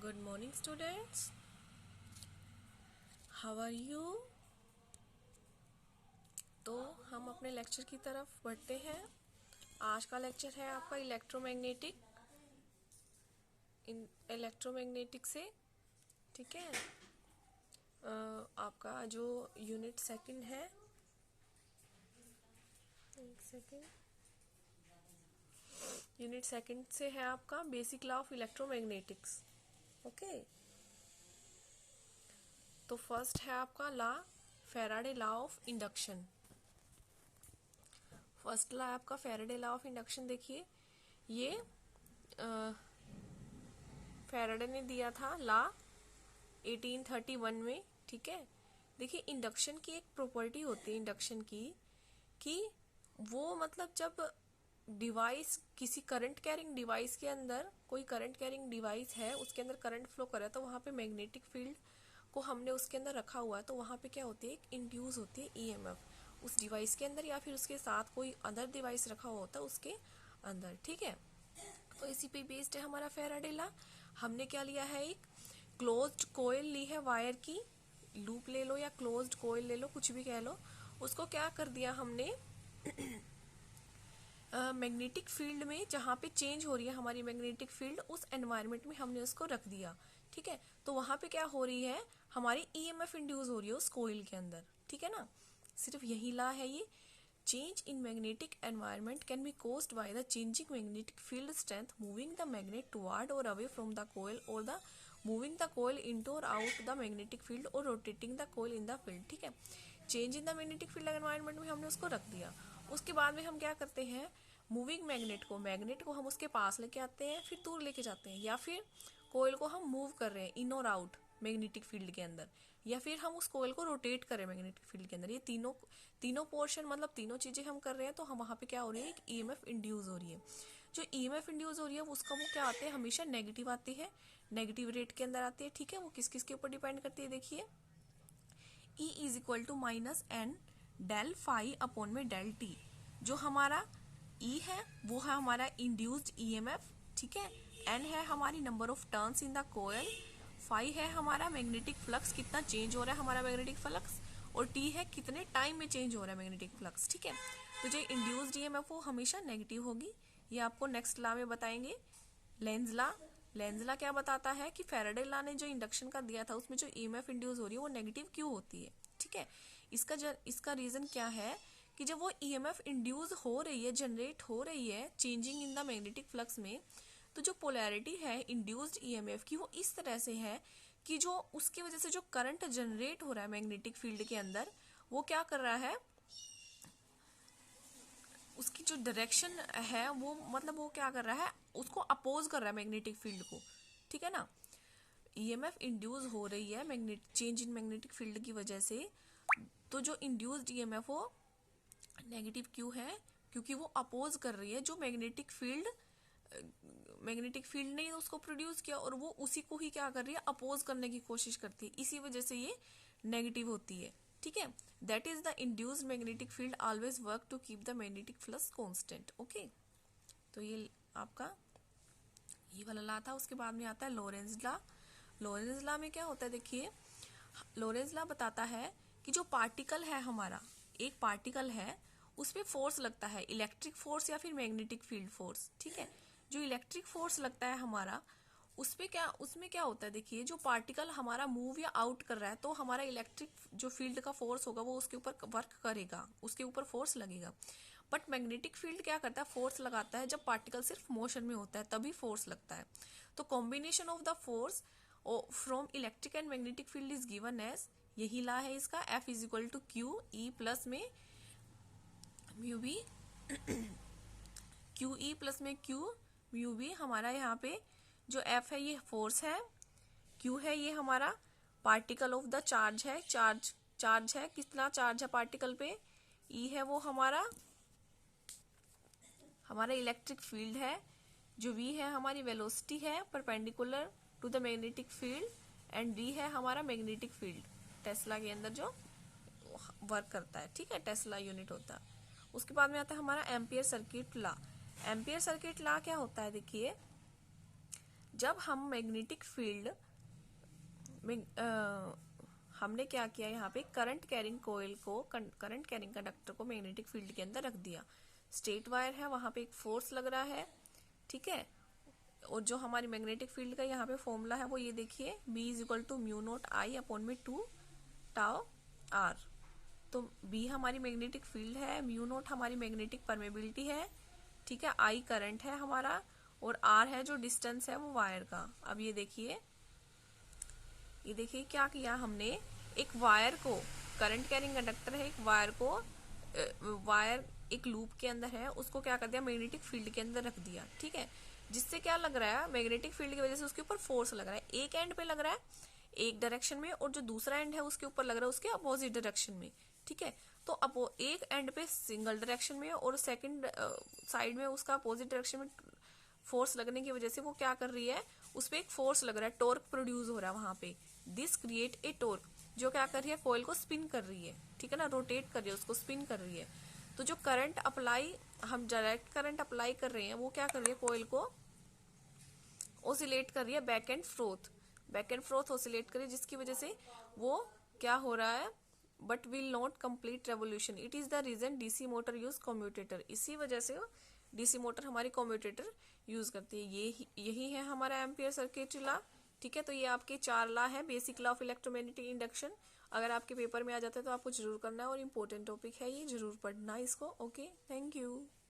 Good morning students. How are you? तो हम अपने लेक्चर की तरफ बढ़ते हैं। आज का लेक्चर है आपका इलेक्ट्रोमैग्नेटिक से, ठीक है। आपका जो यूनिट सेकंड है, एक सेकंड, यूनिट सेकंड से है आपका basic law of electromagnetics. Okay, तो फर्स्ट है आपका law, Faraday law of induction. First law आपका फैराडे लॉ ऑफ इंडक्शन। देखिए, ये फैराडे ने दिया था लॉ 1831 में, ठीक है। देखिए, इंडक्शन की एक प्रॉपर्टी होती है इंडक्शन की, कि वो मतलब जब डिवाइस, किसी करंट कैरिंग डिवाइस के अंदर, कोई करंट कैरिंग डिवाइस है, उसके अंदर करंट फ्लो कर रहा है, तो वहाँ पे मैग्नेटिक फील्ड को हमने उसके अंदर रखा हुआ है, तो वहाँ पे क्या होती है, एक इंड्यूस होती है ईएमएफ उस डिवाइस के अंदर, या फिर उसके साथ कोई अदर डिवाइस रखा हुआ होता है उसके अंदर, ठीक है। तो इसी पे बेस्ड है हमारा फैराडे लॉ। हमने क्या लिया है, एक क्लोज्ड कोयल ली है, वायर की लूप ले लो या क्लोज्ड कोयल ले लो, कुछ भी कह लो। उसको क्या कर दिया हमने, मैग्नेटिक फील्ड में जहाँ पे चेंज हो रही है हमारी मैग्नेटिक फील्ड, उस एनवायरनमेंट में हमने उसको रख दिया, ठीक है। तो वहाँ पे क्या हो रही है, हमारी ईएमएफ इंड्यूस हो रही है उस कोयल के अंदर, ठीक है ना। सिर्फ यही लॉ है ये। Change in magnetic environment can be caused by the changing magnetic field strength moving the magnet toward और अवे फ्रॉम द कोयल, और the moving the coil into और आउट द मैग्नेटिक फील्ड, और rotating the coil in the field, ठीक है। Change in the magnetic field environment में हमने उसको रख दिया। उसके बाद में हम क्या करते हैं, मूविंग मैग्नेट को हम उसके पास लेके आते हैं, फिर दूर लेके जाते हैं, या फिर कोयल को हम मूव कर रहे हैं इन और आउट मैग्नेटिक फील्ड के अंदर, या फिर हम उस कोयल को रोटेट कर रहे हैं मैग्नेटिक फील्ड के अंदर। ये तीनों पोर्शन, मतलब तीनों चीजें हम कर रहे हैं, तो हम वहाँ पे क्या हो रही है, एक ईएमएफ इंड्यूस हो रही है। जो ईएमएफ इंड्यूस हो रही है उसका वो क्या आते हैं, हमेशा नेगेटिव आती है, नेगेटिव रेट के अंदर आती है, ठीक है। वो किस किस के ऊपर डिपेंड करती है, देखिए, E is equal to minus N del phi upon में डेल टी। जो हमारा E है वो है हमारा इंड्यूस्ड ईएमएफ, ठीक है। N है हमारी number of turns in the coil, phi है हमारा मैग्नेटिक फ्लक्स, कितना चेंज हो रहा है हमारा मैग्नेटिक फ्लक्स, और T है कितने टाइम में चेंज हो रहा है मैग्नेटिक फ्लक्स, ठीक है। तो जो इंड्यूस्ड ईएमएफ वो हमेशा नेगेटिव होगी। ये आपको नेक्स्ट लॉ में बताएंगे, लेंज लॉ। लेंज लॉ क्या बताता है कि फैराडे लॉ ने जो इंडक्शन का दिया था उसमें जो ईएमएफ इंड्यूस हो रही है वो नेगेटिव क्यों होती है, ठीक है। इसका रीजन क्या है, कि जब वो ईएमएफ इंड्यूस हो रही है, जनरेट हो रही है changing in the magnetic flux में, तो जो पोलैरिटी है इंड्यूस्ड ईएमएफ की वो इस तरह से है कि जो उसकी वजह से जो करंट जनरेट हो रहा है मैग्नेटिक फील्ड के अंदर, वो क्या कर रहा है, उसकी जो डायरेक्शन है वो, मतलब वो क्या कर रहा है, उसको अपोज कर रहा है मैग्नेटिक फील्ड को, ठीक है ना। ईएमएफ इंड्यूस हो रही है magnet change in magnetic field की वजह से, तो जो इंड्यूस्ड ईएमएफ वो नेगेटिव क्यों है, क्योंकि वो अपोज कर रही है जो मैग्नेटिक फील्ड ने उसको प्रोड्यूस किया, और वो उसी को ही क्या कर रही है, अपोज करने की कोशिश करती है, इसी वजह से ये नेगेटिव होती है, ठीक है। That is the induced magnetic field always work to keep the magnetic flux constant, okay. तो ये आपका ये वाला लॉ था। उसके बाद में आता है लोरेंज लॉ। लोरेंज लॉ में क्या होता है, देखिए, लोरेंज लॉ बताता है कि जो पार्टिकल है हमारा, एक पार्टिकल है, उस पर फोर्स लगता है, इलेक्ट्रिक फोर्स या फिर मैग्नेटिक फील्ड फोर्स, ठीक है। जो इलेक्ट्रिक फोर्स लगता है हमारा, उसमें क्या होता है, देखिए, जो पार्टिकल हमारा मूव या आउट कर रहा है, तो हमारा इलेक्ट्रिक जो फील्ड का फोर्स होगा वो उसके ऊपर वर्क करेगा, उसके ऊपर फोर्स लगेगा। बट मैग्नेटिक फील्ड क्या करता है, फोर्स लगाता है जब पार्टिकल सिर्फ मोशन में होता है, तभी फोर्स लगता है। तो combination of the force from electric and magnetic field is given as, यही ला है इसका, F is equal to q E plus में mu B, q E plus में क्यू म्यू बी। हमारा यहाँ पे जो F है ये फोर्स है, Q है ये हमारा पार्टिकल ऑफ द चार्ज है, चार्ज है, कितना चार्ज है पार्टिकल पे, E है वो हमारा इलेक्ट्रिक फील्ड है, जो V है हमारी वेलोसिटी है perpendicular to the magnetic field, and D है हमारा मैग्नेटिक फील्ड, टेस्ला के अंदर जो वर्क करता है, ठीक है, टेस्ला यूनिट होता है। उसके बाद में आता है हमारा ampere circuit law. Ampere circuit law क्या होता है, देखिए, जब हम मैग्नेटिक फील्ड में हमने क्या किया, यहाँ पे करंट कैरिंग कोयल को, करंट कैरिंग कंडक्टर को मैग्नेटिक फील्ड के अंदर रख दिया। स्ट्रेट वायर है, वहां पे एक फोर्स लग रहा है, ठीक है। और जो हमारी मैग्नेटिक फील्ड का यहाँ पे फॉर्मूला है वो ये देखिए, B is equal to mu naught I upon में 2 टाउ आर। तो B हमारी मैग्नेटिक फील्ड है, म्यू नॉट हमारी मैग्नेटिक परमेबिलिटी है, ठीक है, I करंट है हमारा, और R है जो डिस्टेंस है वो वायर का। अब ये देखिए क्या किया हमने, एक वायर को, करंट कैरिंग कंडक्टर है, एक वायर को, वायर एक लूप के अंदर है, उसको क्या कर दिया, मैग्नेटिक फील्ड के अंदर रख दिया, ठीक है। जिससे क्या लग रहा है, मैग्नेटिक फील्ड की वजह से उसके ऊपर फोर्स लग रहा है, एक एंड पे लग रहा है एक डायरेक्शन में, और जो दूसरा एंड है उसके ऊपर लग रहा है उसके अपोजिट डायरेक्शन में, ठीक है। तो अब वो एक एंड पे सिंगल डायरेक्शन में और सेकंड साइड में उसका अपोजिट डायरेक्शन में फोर्स लगने की वजह से वो क्या कर रही है, उस पर एक फोर्स लग रहा है, टॉर्क प्रोड्यूस हो रहा है वहां पे। दिस क्रिएट ए टॉर्क, जो क्या कर रही है, कॉइल को स्पिन कर रही है, ठीक है ना, रोटेट कर रही है, उसको स्पिन कर रही है। तो जो करंट अप्लाई, हम डायरेक्ट करंट अप्लाई कर रहे हैं, वो क्या कर रही है, कॉइल को ऑसिलेट कर रही है, बैक एंड फ्रोथ ऑसिलेट कर रही है, जिसकी वजह से वो क्या हो रहा है, but will not complete revolution. It is the reason DC motor use commutator, इसी वजह से डीसी मोटर हमारी कम्यूटेटर यूज करती है। यही है हमारा एम्पियर सर्किटरी लॉ, ठीक है। तो ये आपके 4 लॉ है, basic law of electromagnetic induction. अगर आपके पेपर में आ जाता है तो आपको जरूर करना है, और इम्पोर्टेंट टॉपिक है ये, जरूर पढ़ना इसको। Okay, thank you.